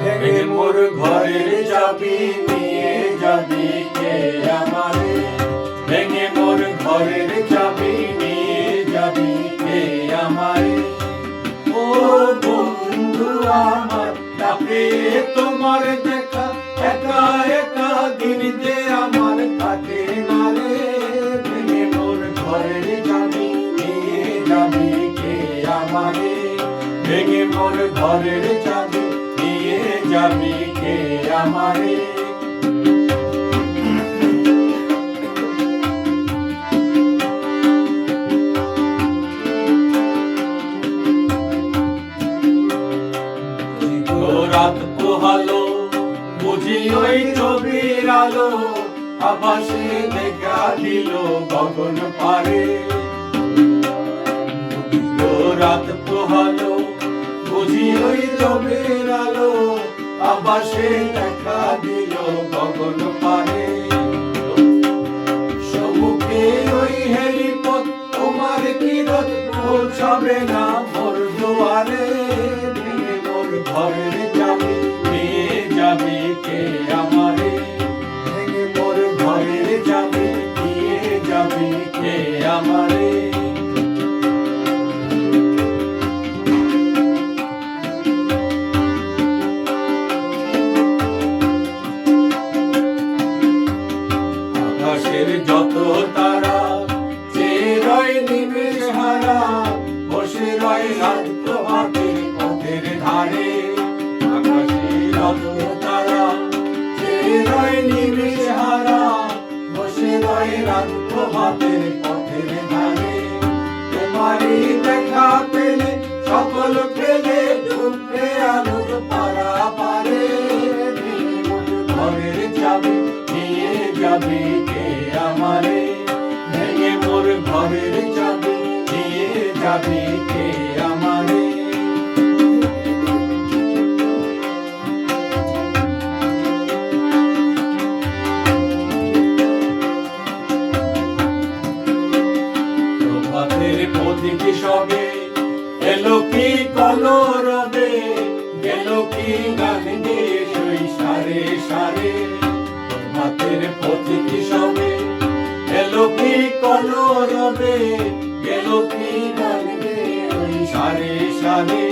ভেঙে মোর ঘরের চাবি নিয়ে যাবি কে আমারে, ভেঙে মোর ঘরের চাবি নিয়ে যাবি কে আমারে। ও বন্ধু আমার ডাকে তোমার দেখা, একা একা দিন যে আমার কাটে না রে। ভেঙে মোর ঘরের চাবি নিয়ে যাবি কে আমারে, ভেঙে মোর ঘরের চাবি নিয়ে যাবি কে আমারে। রাত পোহালো বুঝি ওই ছবির আলো, আবাসে দেখা দিল গগন পারে। রাত পোহালো বুঝি ওই ছবির আলো, আবাসে দেখা দিল গগন পারে। সম্মুখে ওই হেলিপথ তোমার কিরত পৌঁছাবে না মোর দুয়ারে। ভেঙে মোর ঘরের চাবি নিয়ে যাবি কে আমারে, ভেঙে মোর ঘরের চাবি নিয়ে যাবি কে আমারে। আকাশের যত তারা যে রয় নিমেষ হারা, বসে রয় রাত প্রভাতের পথের ধারে। আকাশের যত তারা যে রয় নিমেষ হারা, বসে রয় রাত প্রভাতের পথের ধারে। তোমারই দেখা পেলে সকল পেলে ঢুকবে আলোর পারা পারে। ঘরের চাবি নিয়ে যাবি কে আমারে, ভেঙে মোর ঘরের চাবি নিয়ে যাবি কে আমারে। প্রভাতের প্রতীকী সবে এলো কি কলরবে, গেল কি গান গেয়ে সই সারে সারে। প্রভাতের প্রতীকী সবে এলো কি কলরবে, গেল কি গান গেয়ে সই সারে সারে।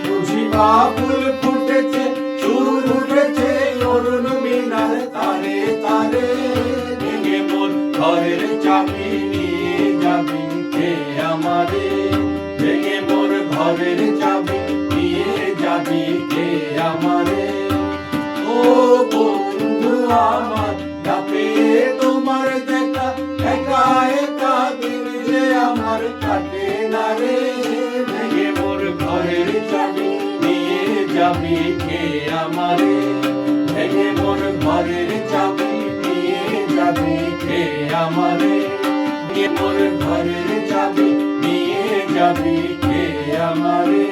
বুঝিবা ফুল ফুটেছে সুর উঠেছে অরুণ মিনার তারে তারে। ভেঙে মোর ঘরের চাবি নিয়ে যাবি কে আমারে, ভেঙে মোর ঘরের চাবি নিয়ে যাবি কে আমারে। ও বন্ধু আমার ডাকে তোমার দেখা, একা একা দিন যে আমার কাটে না রে। ভেঙে মোর ঘরের চাবি নিয়ে যাবি কে আমারে, ভেঙে মোর ঘরের চাবি নিয়ে যাবি কে আমারে। ভেঙে মোর ঘরের চাবি নিয়ে যাবি কে আমারে।